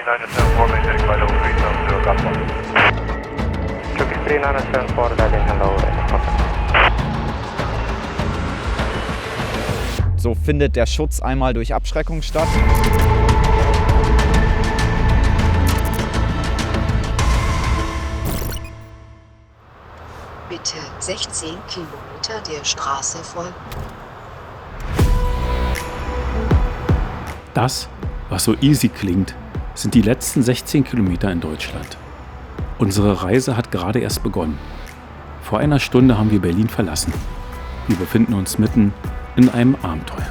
3974, maintaining vital 370, got one. Turkish 3974, diving hello. So findet der Schutz einmal durch Abschreckung statt. Bitte 16 Kilometer der Straße folgen. Das, was so easy klingt, sind die letzten 16 Kilometer in Deutschland. Unsere Reise hat gerade erst begonnen. Vor einer Stunde haben wir Berlin verlassen. Wir befinden uns mitten in einem Abenteuer.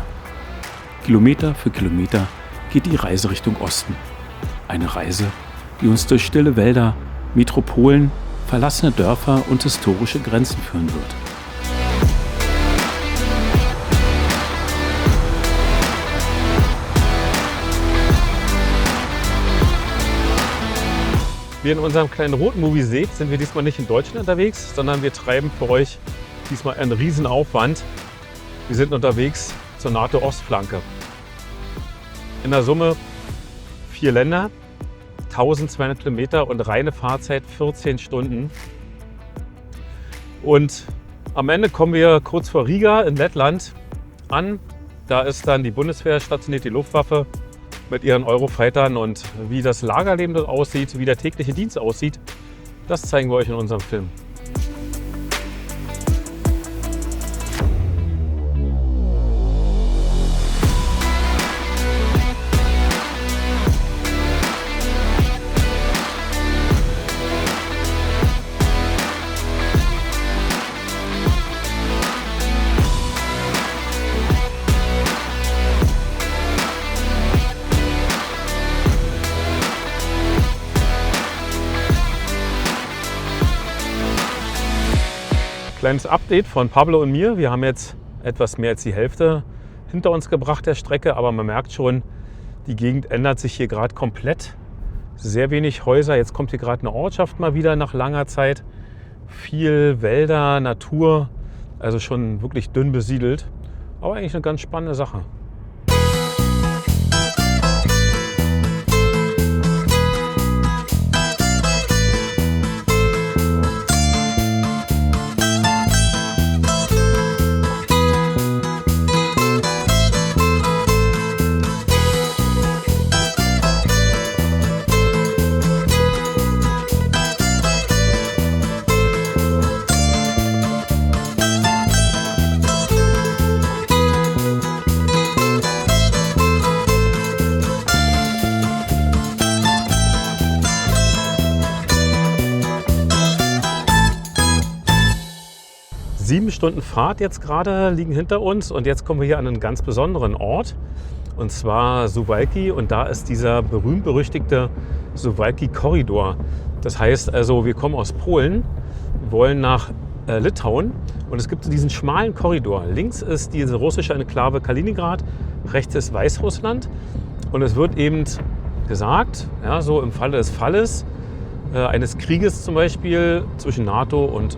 Kilometer für Kilometer geht die Reise Richtung Osten. Eine Reise, die uns durch stille Wälder, Metropolen, verlassene Dörfer und historische Grenzen führen wird. Wie ihr in unserem kleinen Roadmovie seht, sind wir diesmal nicht in Deutschland unterwegs, sondern wir treiben für euch diesmal einen riesen Aufwand. Wir sind unterwegs zur NATO-Ostflanke. In der Summe 4 Länder, 1200 Kilometer und reine Fahrzeit 14 Stunden. Und am Ende kommen wir kurz vor Riga in Lettland an. Da ist dann die Bundeswehr stationiert, die Luftwaffe mit ihren Eurofightern, und wie das Lagerleben dort aussieht, wie der tägliche Dienst aussieht, das zeigen wir euch in unserem Film. Kleines Update von Pablo und mir. Wir haben jetzt etwas mehr als die Hälfte hinter uns gebracht der Strecke, aber man merkt schon, die Gegend ändert sich hier gerade komplett. Sehr wenig Häuser. Jetzt kommt hier gerade eine Ortschaft mal wieder nach langer Zeit. Viel Wälder, Natur, also schon wirklich dünn besiedelt. Aber eigentlich eine ganz spannende Sache. Sieben Stunden Fahrt jetzt gerade liegen hinter uns, und jetzt kommen wir hier an einen ganz besonderen Ort, und zwar Suwałki, und da ist dieser berühmt-berüchtigte Suwałki-Korridor. Das heißt also, wir kommen aus Polen, wollen nach Litauen, und es gibt diesen schmalen Korridor. Links ist diese russische Enklave Kaliningrad, rechts ist Weißrussland, und es wird eben gesagt, ja, so im Falle des Falles eines Krieges zum Beispiel zwischen NATO und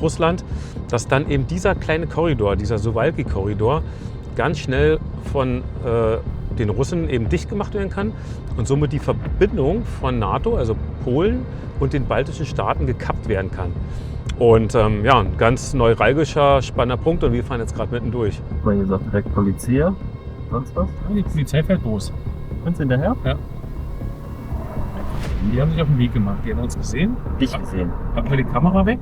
Russland, dass dann eben dieser kleine Korridor, dieser Suwałki-Korridor, ganz schnell von den Russen eben dicht gemacht werden kann und somit die Verbindung von NATO, also Polen, und den baltischen Staaten gekappt werden kann. Und ja, ein ganz neuralgischer, spannender Punkt, und wir fahren jetzt gerade mittendurch. Mal gesagt, direkt Polizei, sonst was? Die Polizei fährt los. Sind Sie hinterher? Ja. Die haben sich auf den Weg gemacht, die haben uns gesehen. Dich gesehen. Packen wir die Kamera weg.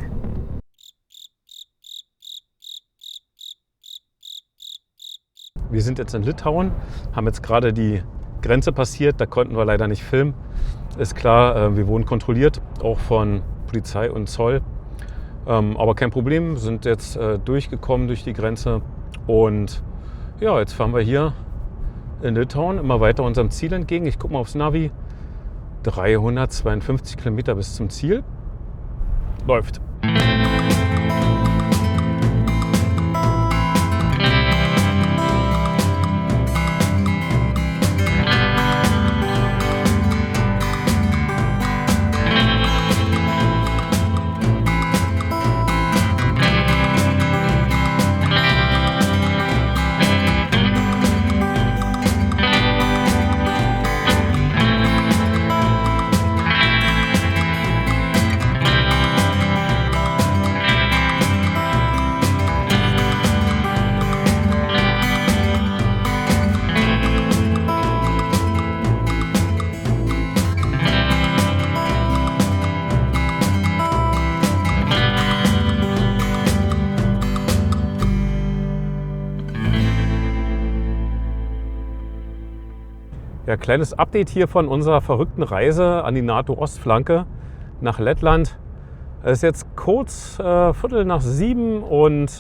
Wir sind jetzt in Litauen, haben jetzt gerade die Grenze passiert, da konnten wir leider nicht filmen. Ist klar, wir wurden kontrolliert, auch von Polizei und Zoll. Aber kein Problem, sind jetzt durchgekommen durch die Grenze. Und ja, jetzt fahren wir hier in Litauen immer weiter unserem Ziel entgegen. Ich gucke mal aufs Navi. 352 Kilometer bis zum Ziel. Läuft. Ja, kleines Update hier von unserer verrückten Reise an die NATO-Ostflanke nach Lettland. Es ist jetzt kurz 6:15 und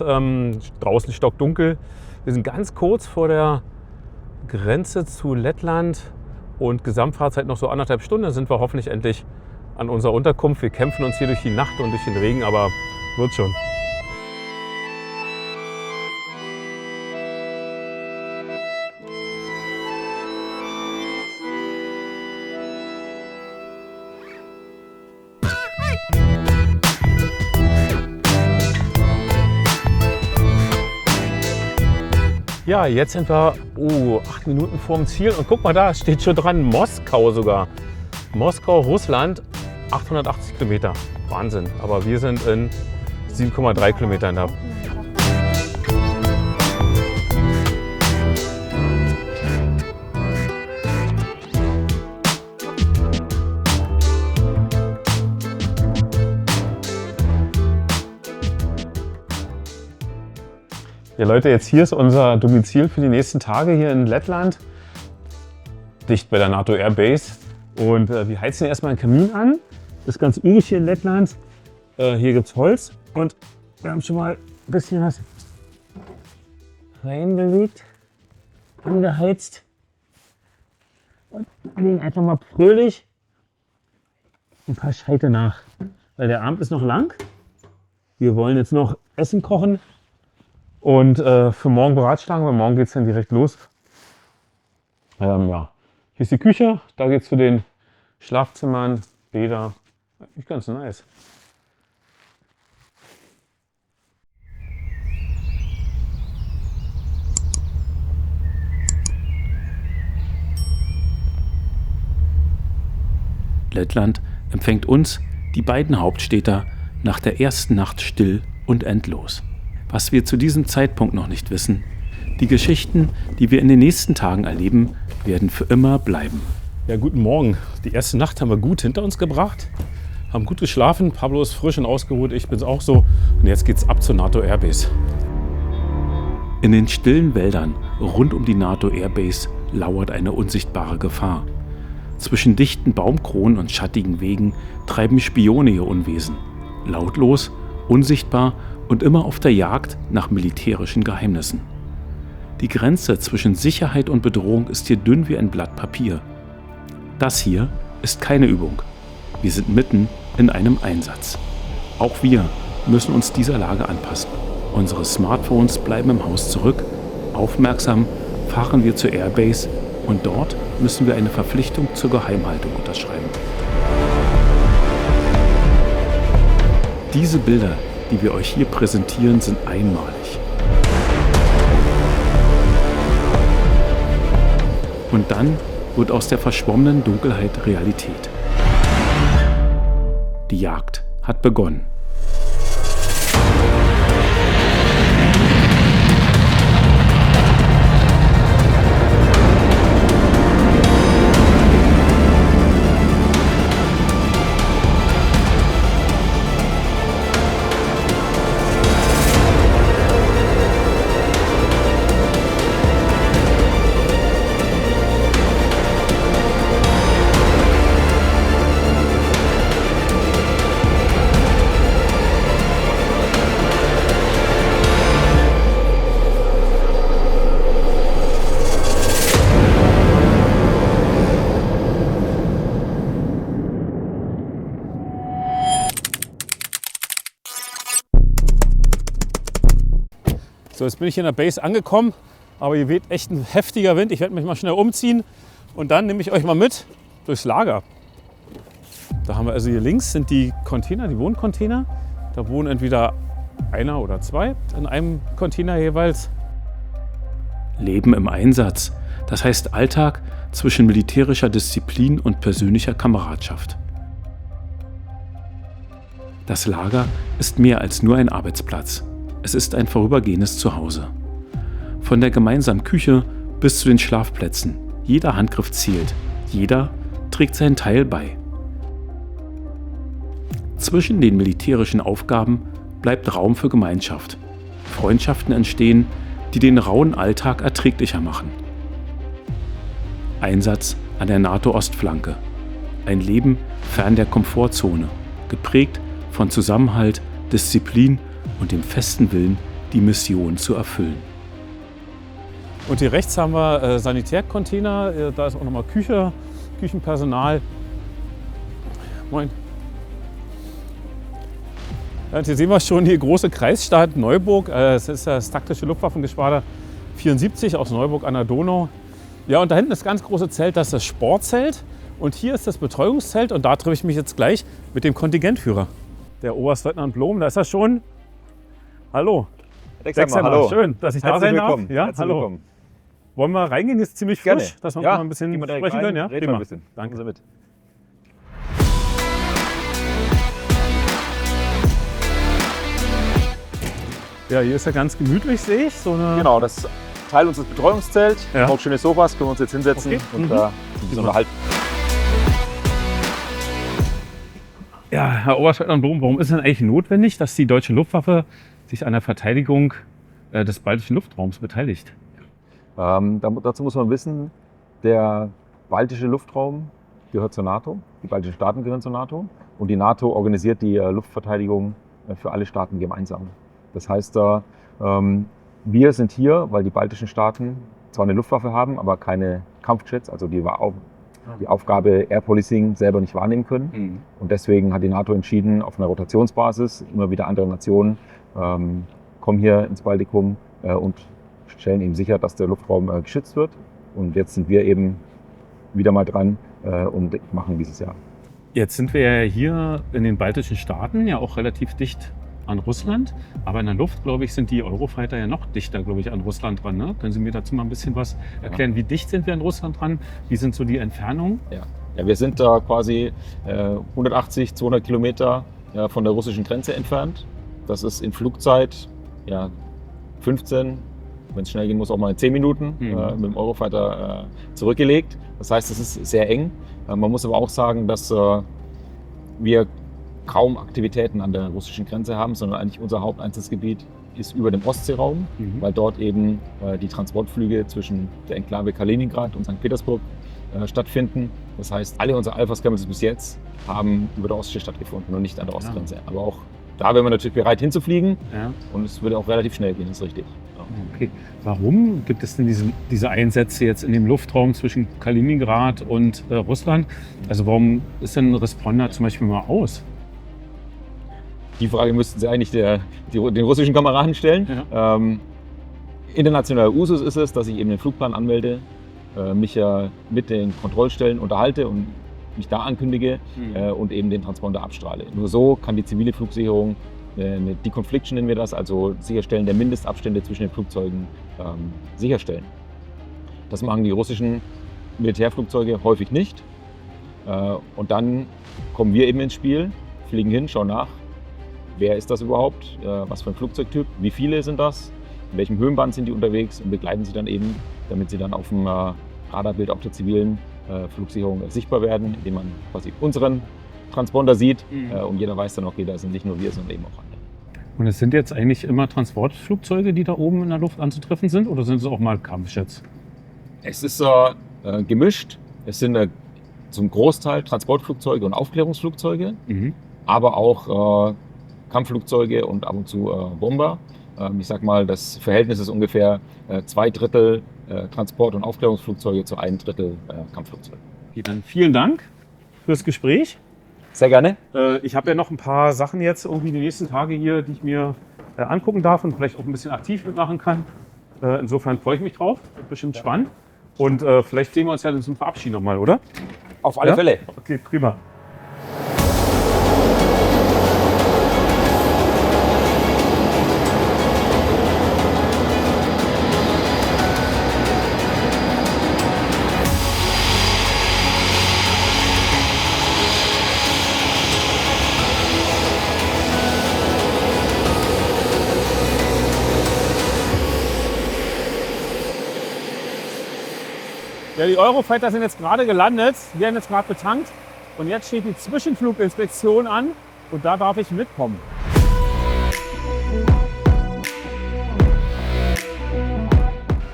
draußen stockdunkel. Wir sind ganz kurz vor der Grenze zu Lettland und Gesamtfahrzeit noch so 1,5 Stunden. Dann sind wir hoffentlich endlich an unserer Unterkunft. Wir kämpfen uns hier durch die Nacht und durch den Regen, aber wird schon. Ja, jetzt sind wir 8 Minuten vorm Ziel und guck mal, da steht schon dran, Moskau sogar. Moskau, Russland, 880 Kilometer. Wahnsinn, aber wir sind in 7,3 Kilometern da. Ja Leute, jetzt hier ist unser Domizil für die nächsten Tage hier in Lettland, dicht bei der NATO Air Base. Und wir heizen erstmal einen Kamin an. Das ist ganz üblich hier in Lettland. Hier gibt es Holz und wir haben schon mal ein bisschen was reingelegt, angeheizt und legen einfach mal fröhlich ein paar Scheite nach, weil der Abend ist noch lang. Wir wollen jetzt noch Essen kochen. Und für morgen beratschlagen, weil morgen geht es dann direkt los. Ja. Hier ist die Küche, da geht es zu den Schlafzimmern, Bäder. Eigentlich ganz nice. Lettland empfängt uns, die beiden Hauptstädter, nach der ersten Nacht still und endlos. Was wir zu diesem Zeitpunkt noch nicht wissen, die Geschichten, die wir in den nächsten Tagen erleben, werden für immer bleiben. Ja, guten Morgen. Die erste Nacht haben wir gut hinter uns gebracht, haben gut geschlafen. Pablo ist frisch und ausgeruht, ich bin es auch so. Und jetzt geht's ab zur NATO Airbase. In den stillen Wäldern rund um die NATO Airbase lauert eine unsichtbare Gefahr. Zwischen dichten Baumkronen und schattigen Wegen treiben Spione ihr Unwesen. Lautlos, unsichtbar und immer auf der Jagd nach militärischen Geheimnissen. Die Grenze zwischen Sicherheit und Bedrohung ist hier dünn wie ein Blatt Papier. Das hier ist keine Übung. Wir sind mitten in einem Einsatz. Auch wir müssen uns dieser Lage anpassen. Unsere Smartphones bleiben im Haus zurück. Aufmerksam fahren wir zur Airbase und dort müssen wir eine Verpflichtung zur Geheimhaltung unterschreiben. Diese Bilder, die wir euch hier präsentieren, sind einmalig. Und dann wird aus der verschwommenen Dunkelheit Realität. Die Jagd hat begonnen. So, jetzt bin ich hier in der Base angekommen, aber hier weht echt ein heftiger Wind. Ich werde mich mal schnell umziehen und dann nehme ich euch mal mit durchs Lager. Da haben wir also hier links sind die Container, die Wohncontainer. Da wohnen entweder einer oder zwei in einem Container jeweils. Leben im Einsatz, das heißt Alltag zwischen militärischer Disziplin und persönlicher Kameradschaft. Das Lager ist mehr als nur ein Arbeitsplatz. Es ist ein vorübergehendes Zuhause. Von der gemeinsamen Küche bis zu den Schlafplätzen. Jeder Handgriff zählt. Jeder trägt seinen Teil bei. Zwischen den militärischen Aufgaben bleibt Raum für Gemeinschaft. Freundschaften entstehen, die den rauen Alltag erträglicher machen. Einsatz an der NATO-Ostflanke. Ein Leben fern der Komfortzone, geprägt von Zusammenhalt, Disziplin und dem festen Willen, die Mission zu erfüllen. Und hier rechts haben wir Sanitärcontainer, da ist auch nochmal Küche, Küchenpersonal. Moin. Ja, und hier sehen wir schon die große Kreisstadt Neuburg. Es ist das taktische Luftwaffengeschwader 74 aus Neuburg an der Donau. Ja, und da hinten ist das ganz große Zelt, das ist das Sportzelt. Und hier ist das Betreuungszelt und da treffe ich mich jetzt gleich mit dem Kontingentführer. Der Oberstleutnant Blom, da ist er schon. Hallo. Dexheimer, hallo. Schön, dass ich da sein darf. Ja, Herzlich hallo. willkommen. Wollen wir reingehen? Ist ziemlich Gerne. frisch, dass wir Ja, mal ein bisschen gehen wir direkt sprechen können. Ja? Reden wir Prima. ein bisschen. Danke. Kommen Sie mit. Ja, hier ist ja ganz gemütlich, sehe ich. So eine Genau, das ist Teil unseres Betreuungszelts. Ja. Auch schöne Sofas, können wir uns jetzt hinsetzen Okay. und Mhm. da ein bisschen unterhalten. Ja, Herr Oberstleutnant Blom, warum ist es denn eigentlich notwendig, dass die deutsche Luftwaffe sich an der Verteidigung des baltischen Luftraums beteiligt? Dazu muss man wissen, der baltische Luftraum gehört zur NATO, die baltischen Staaten gehören zur NATO und die NATO organisiert die Luftverteidigung für alle Staaten gemeinsam. Das heißt, wir sind hier, weil die baltischen Staaten zwar eine Luftwaffe haben, aber keine Kampfjets, also die Aufgabe Air Policing selber nicht wahrnehmen können. Und deswegen hat die NATO entschieden, auf einer Rotationsbasis, immer wieder andere Nationen kommen hier ins Baltikum und stellen eben sicher, dass der Luftraum geschützt wird. Und jetzt sind wir eben wieder mal dran und machen dieses Jahr. Jetzt sind wir ja hier in den baltischen Staaten ja auch relativ dicht an Russland. Aber in der Luft, glaube ich, sind die Eurofighter ja noch dichter, glaube ich, an Russland dran. Ne? Können Sie mir dazu mal ein bisschen was erklären? Wie dicht sind wir an Russland dran? Wie sind so die Entfernungen? Ja, wir sind da quasi 180, 200 Kilometer von der russischen Grenze entfernt. Das ist in Flugzeit 15, wenn es schnell gehen muss, auch mal 10 Minuten mit dem Eurofighter zurückgelegt. Das heißt, es ist sehr eng. Man muss aber auch sagen, dass wir kaum Aktivitäten an der russischen Grenze haben, sondern eigentlich unser Haupteinsatzgebiet ist über dem Ostseeraum, weil dort eben die Transportflüge zwischen der Enklave Kaliningrad und St. Petersburg stattfinden. Das heißt, alle unsere Alpha-Scrambles bis jetzt haben über der Ostsee stattgefunden und nicht an der Ostgrenze. Aber auch da wären wir natürlich bereit hinzufliegen und es würde auch relativ schnell gehen, das ist richtig. Okay. Warum gibt es denn diese Einsätze jetzt in dem Luftraum zwischen Kaliningrad und Russland? Also warum ist denn ein Responder zum Beispiel mal aus? Die Frage müssten Sie eigentlich den russischen Kameraden stellen. Ja. Internationaler Usus ist es, dass ich eben den Flugplan anmelde, mich mit den Kontrollstellen unterhalte und mich da ankündige und eben den Transponder abstrahle. Nur so kann die zivile Flugsicherung, eine Deconfliction nennen wir das, also Sicherstellen der Mindestabstände zwischen den Flugzeugen sicherstellen. Das machen die russischen Militärflugzeuge häufig nicht. Und dann kommen wir eben ins Spiel, fliegen hin, schauen nach, wer ist das überhaupt, was für ein Flugzeugtyp, wie viele sind das, in welchem Höhenband sind die unterwegs und begleiten sie dann eben, damit sie dann auf dem Radarbild auch der zivilen Flugsicherung sichtbar werden, indem man quasi unseren Transponder sieht und jeder weiß dann, okay, da sind nicht nur wir, sondern eben auch andere. Und es sind jetzt eigentlich immer Transportflugzeuge, die da oben in der Luft anzutreffen sind, oder sind es auch mal Kampfjets? Es ist gemischt. Es sind zum Großteil Transportflugzeuge und Aufklärungsflugzeuge, aber auch Kampfflugzeuge und ab und zu Bomber. Ich sag mal, das Verhältnis ist ungefähr 2/3 Transport- und Aufklärungsflugzeuge zu 1/3 Kampfflugzeuge. Okay, dann vielen Dank fürs Gespräch. Sehr gerne. Ich habe ja noch ein paar Sachen jetzt irgendwie die nächsten Tage hier, die ich mir angucken darf und vielleicht auch ein bisschen aktiv mitmachen kann. Insofern freue ich mich drauf. Wird bestimmt spannend. Und vielleicht sehen wir uns ja zum Verabschieden nochmal, oder? Auf alle Fälle. Okay, prima. Ja, die Eurofighter sind jetzt gerade gelandet, werden jetzt gerade betankt und jetzt steht die Zwischenfluginspektion an und da darf ich mitkommen.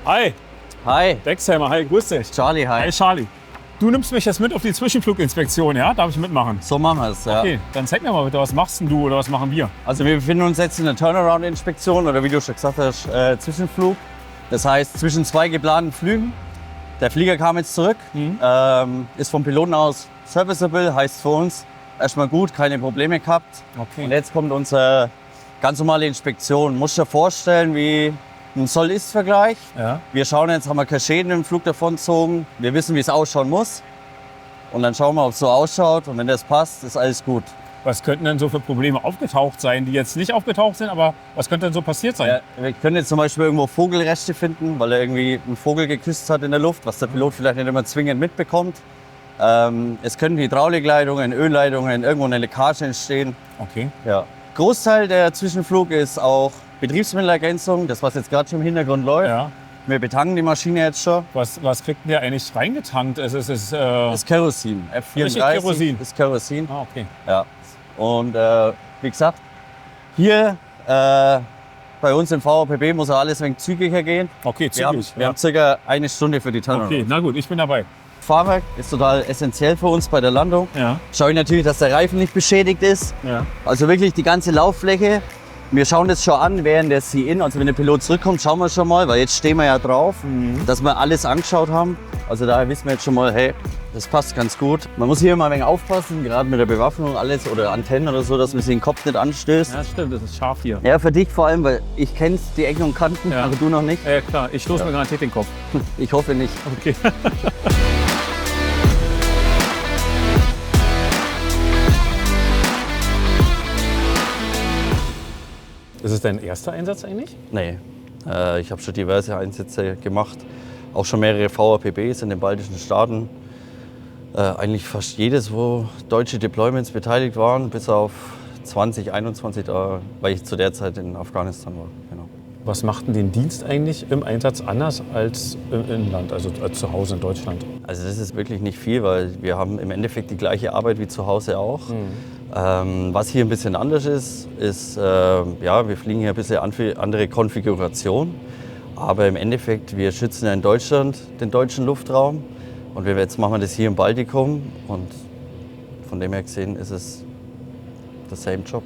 Hi, Hi, Dexheimer, hi, grüß dich. Charlie, hi. Hi Charlie. Du nimmst mich jetzt mit auf die Zwischenfluginspektion, ja? Darf ich mitmachen? So machen wir es, ja. Okay, dann zeig mir mal bitte, was machst denn du oder was machen wir? Also wir befinden uns jetzt in der Turnaround-Inspektion oder wie du schon gesagt hast, Zwischenflug. Das heißt zwischen zwei geplanten Flügen. Der Flieger kam jetzt zurück, ist vom Piloten aus serviceable, heißt für uns erstmal gut, keine Probleme gehabt. Okay. Und jetzt kommt unsere ganz normale Inspektion. Musst du dir vorstellen, wie ein Soll-Ist-Vergleich. Ja. Wir schauen jetzt, haben wir keine Schäden im Flug davongezogen. Wir wissen, wie es ausschauen muss. Und dann schauen wir, ob es so ausschaut. Und wenn das passt, ist alles gut. Was könnten denn so für Probleme aufgetaucht sein, die jetzt nicht aufgetaucht sind, aber was könnte denn so passiert sein? Ja, wir können jetzt zum Beispiel irgendwo Vogelreste finden, weil er irgendwie einen Vogel geküsst hat in der Luft, was der Pilot vielleicht nicht immer zwingend mitbekommt. Es können Hydraulikleitungen, Ölleitungen, irgendwo eine Leckage entstehen. Okay. Ja. Großteil der Zwischenflug ist auch Betriebsmittelergänzung, das was jetzt gerade schon im Hintergrund läuft. Ja. Wir betanken die Maschine jetzt schon. Was kriegt denn der eigentlich reingetankt? Es ist Das ist Kerosin. Richtig F34 Kerosin? ist Kerosin. Ah, okay. Ja. Und wie gesagt, hier bei uns im VAPB muss ja alles ein wenig zügiger gehen. Okay, Wir haben ja. circa eine Stunde für die Turnaround. Okay, na gut, ich bin dabei. Fahrwerk ist total essentiell für uns bei der Landung. Ja. Schaue ich natürlich, dass der Reifen nicht beschädigt ist. Ja. Also wirklich die ganze Lauffläche. Wir schauen das schon an, während der See-In, also wenn der Pilot zurückkommt, schauen wir schon mal, weil jetzt stehen wir ja drauf, dass wir alles angeschaut haben. Also daher wissen wir jetzt schon mal, hey, das passt ganz gut. Man muss hier mal ein wenig aufpassen, gerade mit der Bewaffnung alles oder Antennen oder so, dass man sich den Kopf nicht anstößt. Ja, stimmt, das ist scharf hier. Ja, für dich vor allem, weil ich kenn's die Ecken und Kanten, Ja. aber du noch nicht. Ja, klar, ich stoße mir garantiert den Kopf. Ich hoffe nicht. Okay. Ist es dein erster Einsatz eigentlich? Nee, ich habe schon diverse Einsätze gemacht, auch schon mehrere VAPBs in den baltischen Staaten. Eigentlich fast jedes, wo deutsche Deployments beteiligt waren, bis auf 2021, weil ich zu der Zeit in Afghanistan war. Genau. Was macht denn den Dienst eigentlich im Einsatz anders als im Inland, also als zu Hause in Deutschland? Also das ist wirklich nicht viel, weil wir haben im Endeffekt die gleiche Arbeit wie zu Hause auch. Was hier ein bisschen anders ist, ja, wir fliegen hier ein bisschen andere Konfiguration. Aber im Endeffekt, wir schützen ja in Deutschland den deutschen Luftraum. Und jetzt machen wir das hier im Baltikum. Und von dem her gesehen ist es der same Job.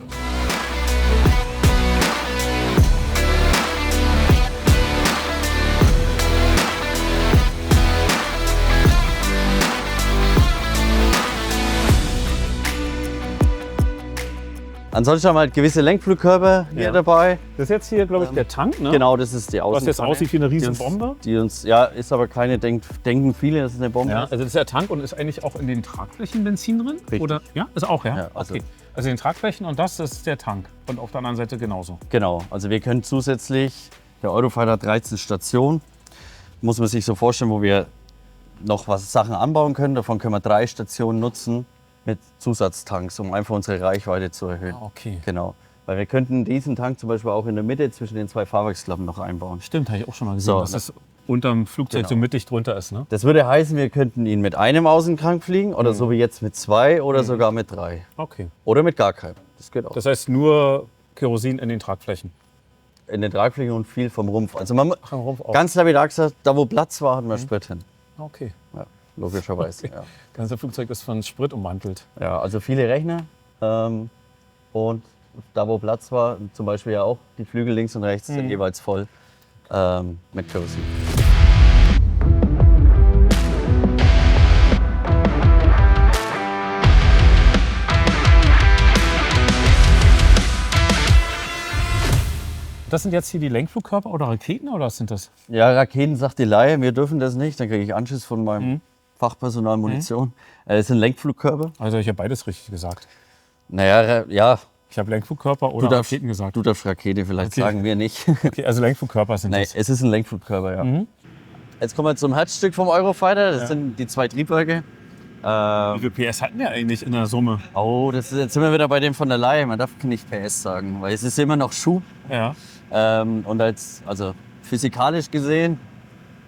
Ansonsten haben wir halt gewisse Lenkflugkörper hier dabei. Das ist jetzt hier, glaube ich, der Tank, ne? Genau, das ist die Was jetzt Außenpfanne, aussieht wie eine riesen die uns- Bombe. Die uns, ja, ist aber keine, denken viele, das ist eine Bombe. Ja, also das ist der Tank und ist eigentlich auch in den Tragflächen Benzin drin? Richtig. Oder? Ja, ist auch, ja? Ja, also- okay. Also in den Tragflächen und das ist der Tank. Und auf der anderen Seite genauso. Genau, also wir können zusätzlich, der Eurofighter hat 13 Stationen, muss man sich so vorstellen, wo wir noch Sachen anbauen können. Davon können wir 3 Stationen nutzen mit Zusatztanks, um einfach unsere Reichweite zu erhöhen. Okay. Genau, weil wir könnten diesen Tank zum Beispiel auch in der Mitte zwischen den 2 Fahrwerksklappen noch einbauen. Stimmt, habe ich auch schon mal gesehen, So, dass das unterm Flugzeug Genau. so mittig drunter ist, ne? Das würde heißen, wir könnten ihn mit einem Außentank fliegen oder so wie jetzt mit 2 oder sogar mit 3. Okay. Oder mit gar keinem. Das geht auch. Das heißt nur Kerosin in den Tragflächen. In den Tragflächen und viel vom Rumpf. Also man, Ach, im Rumpf auch. ganz lapidar gesagt, da wo Platz war, hatten wir Sprit hin. Okay. Ja, logischerweise. Das ganze Flugzeug ist von Sprit ummantelt. Ja, also viele Rechner. Und da wo Platz war, zum Beispiel ja auch die Flügel links und rechts sind jeweils voll mit Kerosin. Das sind jetzt hier die Lenkflugkörper oder Raketen oder was sind das? Ja, Raketen sagt die Laie, wir dürfen das nicht. Dann kriege ich Anschiss von meinem Fachpersonal Munition. Es sind Lenkflugkörper. Also ich habe beides richtig gesagt. Naja, ja, Ich habe Lenkflugkörper oder darfst- Raketen gesagt. du darfst Rakete vielleicht Okay. sagen, wir nicht. Okay, also Lenkflugkörper sind Nein, das. es ist ein Lenkflugkörper, ja. Jetzt kommen wir zum Herzstück vom Eurofighter. Das sind die 2 Triebwerke. Wie viel PS hatten wir eigentlich in der Summe? Oh, jetzt sind wir wieder bei dem von der Laie. Man darf nicht PS sagen, weil es ist immer noch Schub. Ja. Und also physikalisch gesehen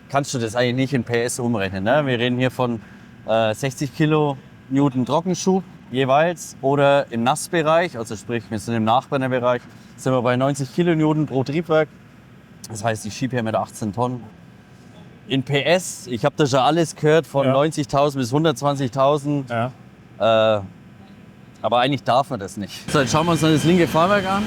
kannst du das eigentlich nicht in PS umrechnen. Ne? Wir reden hier von 60 Kilonewton Trockenschub jeweils oder im Nassbereich, also sprich wir sind im Nachbrennerbereich, sind wir bei 90 Kilonewton pro Triebwerk. Das heißt, ich schiebe hier mit 18 Tonnen In PS, ich habe da schon alles gehört, von Ja. 90.000 bis 120.000. Ja. Aber eigentlich darf man das nicht. So, jetzt schauen wir uns noch das linke Fahrwerk an.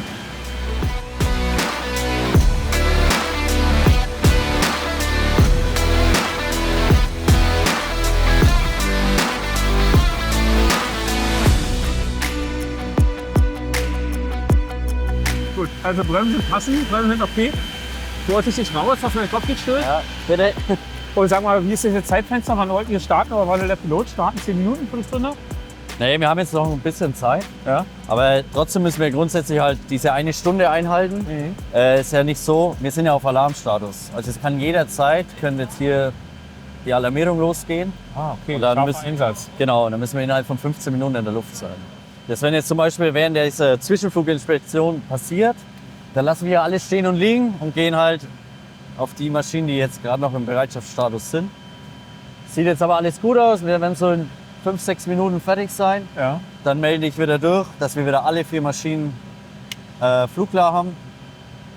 Gut, also Bremsen passen, Bremsen sind okay. Vorsichtig raus, auf den Kopf geht still. Ja, bitte. Und sag mal, wie ist das Zeitfenster? Wann wollten wir starten oder wann will der Pilot starten? 10 Minuten, 5 Stunden? Nee, wir haben jetzt noch ein bisschen Zeit. Ja. Aber trotzdem müssen wir grundsätzlich halt diese 1 Stunde einhalten. Ist ja nicht so, wir sind ja auf Alarmstatus. Also es kann jederzeit, können jetzt hier die Alarmierung losgehen. Ah, okay. Und dann Scharfer müssen- Einsatz. Genau, und dann müssen wir innerhalb von 15 Minuten in der Luft sein. Das, wenn jetzt zum Beispiel während dieser Zwischenfluginspektion passiert, dann lassen wir alles stehen und liegen und gehen halt auf die Maschinen, die jetzt gerade noch im Bereitschaftsstatus sind. Sieht jetzt aber alles gut aus. Wir werden so in 5, 6 Minuten fertig sein. Ja. Dann melde ich wieder durch, dass wir wieder alle 4 Maschinen flugklar haben.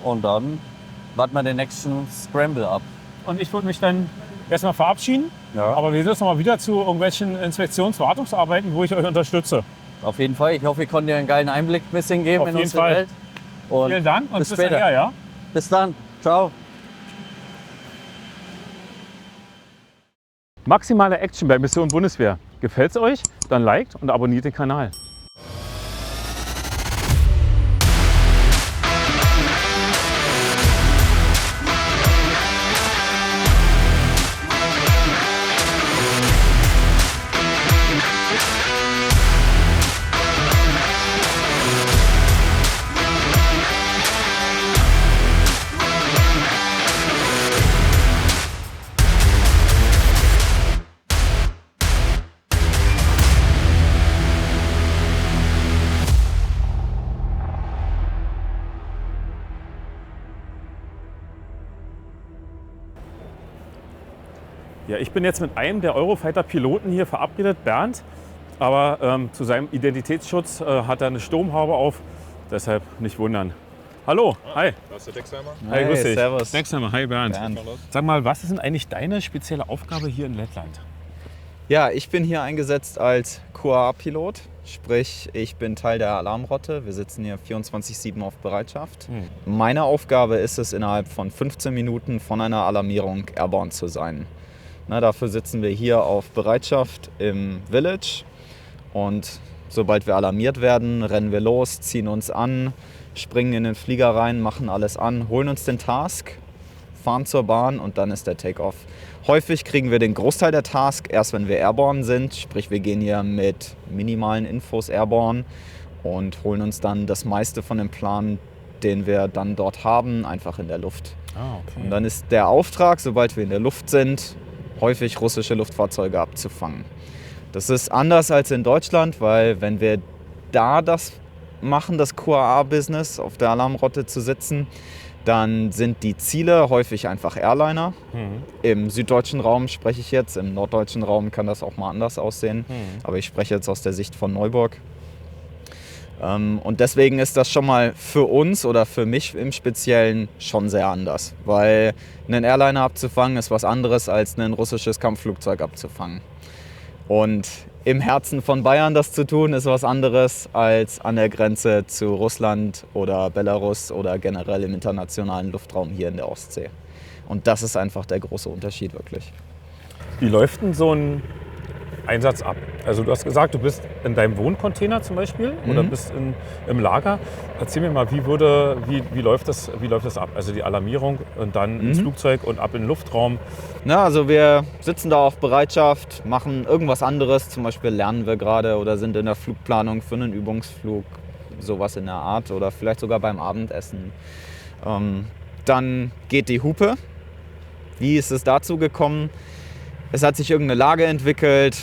Und dann warten wir den nächsten Scramble ab. Und ich würde mich dann erstmal verabschieden. Ja. Aber wir sehen uns noch mal wieder zu irgendwelchen Inspektionswartungsarbeiten, wo ich euch unterstütze. Auf jeden Fall. Ich hoffe, ich konnte dir einen geilen Einblick ein bisschen geben Auf in jeden unsere Fall. Welt. Und Vielen Dank und bis bis später. nachher, ja? Bis dann. Ciao. Maximale Action bei Mission Bundeswehr. Gefällt es euch? Dann liked und abonniert den Kanal. Ja, ich bin jetzt mit einem der Eurofighter-Piloten hier verabredet, Bernd. Aber zu seinem Identitätsschutz hat er eine Sturmhaube auf, deshalb nicht wundern. Hallo, hi. Da ist der Dexheimer. Hi, grüß dich. servus. Dexheimer, hi Bernd. Sag mal, was ist denn eigentlich deine spezielle Aufgabe hier in Lettland? Ja, ich bin hier eingesetzt als QA-Pilot, sprich ich bin Teil der Alarmrotte. Wir sitzen hier 24/7 auf Bereitschaft. Meine Aufgabe ist es, innerhalb von 15 Minuten von einer Alarmierung airborne zu sein. Na, dafür sitzen wir hier auf Bereitschaft im Village und sobald wir alarmiert werden, rennen wir los, ziehen uns an, springen in den Flieger rein, machen alles an, holen uns den Task, fahren zur Bahn und dann ist der Take-Off. Häufig kriegen wir den Großteil der Task erst, wenn wir airborne sind, sprich wir gehen hier mit minimalen Infos airborne und holen uns dann das meiste von dem Plan, den wir dann dort haben, einfach in der Luft. Ah, okay. Und dann ist der Auftrag, sobald wir in der Luft sind, häufig russische Luftfahrzeuge abzufangen. Das ist anders als in Deutschland, weil wenn wir da das machen, das QAA-Business, auf der Alarmrotte zu sitzen, dann sind die Ziele häufig einfach Airliner. Im süddeutschen Raum spreche ich jetzt, im norddeutschen Raum kann das auch mal anders aussehen. Aber ich spreche jetzt aus der Sicht von Neuburg. Und deswegen ist das schon mal für uns oder für mich im Speziellen schon sehr anders. Weil einen Airliner abzufangen ist was anderes als ein russisches Kampfflugzeug abzufangen. Und im Herzen von Bayern das zu tun, ist was anderes als an der Grenze zu Russland oder Belarus oder generell im internationalen Luftraum hier in der Ostsee. Und das ist einfach der große Unterschied wirklich. Wie läuft denn so ein Einsatz ab? Also du hast gesagt, du bist in deinem Wohncontainer zum Beispiel oder bist im Lager. Erzähl mir mal, wie läuft das ab? Also die Alarmierung und dann ins Flugzeug und ab in den Luftraum. Na, also wir sitzen da auf Bereitschaft, machen irgendwas anderes, zum Beispiel lernen wir gerade oder sind in der Flugplanung für einen Übungsflug, sowas in der Art oder vielleicht sogar beim Abendessen. Dann geht die Hupe. Wie ist es dazu gekommen? Es hat sich irgendeine Lage entwickelt,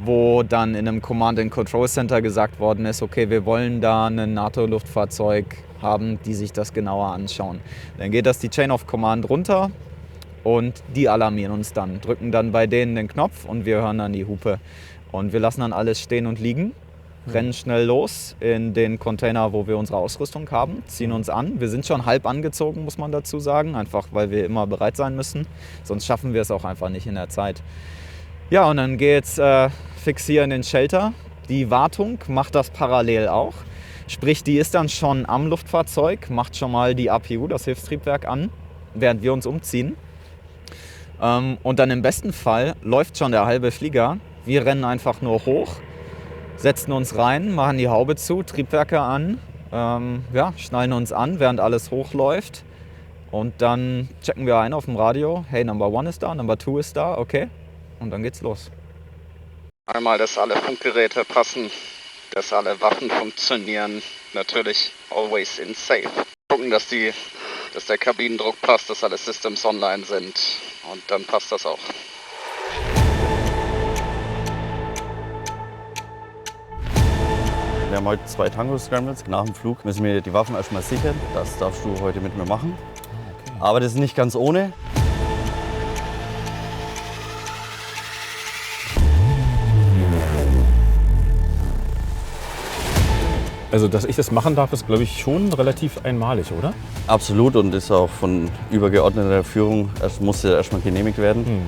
wo dann in einem Command-and-Control-Center gesagt worden ist, okay, wir wollen da ein NATO-Luftfahrzeug haben, die sich das genauer anschauen. Dann geht das die Chain of Command runter und die alarmieren uns dann, drücken dann bei denen den Knopf und wir hören dann die Hupe. Und wir lassen dann alles stehen und liegen rennen schnell los in den Container, wo wir unsere Ausrüstung haben, ziehen uns an. Wir sind schon halb angezogen, muss man dazu sagen, einfach weil wir immer bereit sein müssen. Sonst schaffen wir es auch einfach nicht in der Zeit. Ja, und dann geht's fixieren den Shelter. Die Wartung macht das parallel auch. Sprich, die ist dann schon am Luftfahrzeug, macht schon mal die APU, das Hilfstriebwerk, an, während wir uns umziehen. Und dann im besten Fall läuft schon der halbe Flieger. Wir rennen einfach nur hoch, setzen uns rein, machen die Haube zu, Triebwerke an, schnallen uns an, während alles hochläuft. Und dann checken wir ein auf dem Radio, hey, Number 1 ist da, Number 2 ist da, okay. Und dann geht's los. Einmal, dass alle Funkgeräte passen, dass alle Waffen funktionieren. Natürlich always in safe. Gucken, dass der Kabinendruck passt, dass alle Systems online sind. Und dann passt das auch. Wir haben heute 2 Tango-Scrambles. Nach dem Flug müssen wir die Waffen erstmal sichern. Das darfst du heute mit mir machen. Okay. Aber das ist nicht ganz ohne. Also, dass ich das machen darf, ist, glaube ich, schon relativ einmalig, oder? Absolut, und ist auch von übergeordneter Führung, musste erstmal genehmigt werden.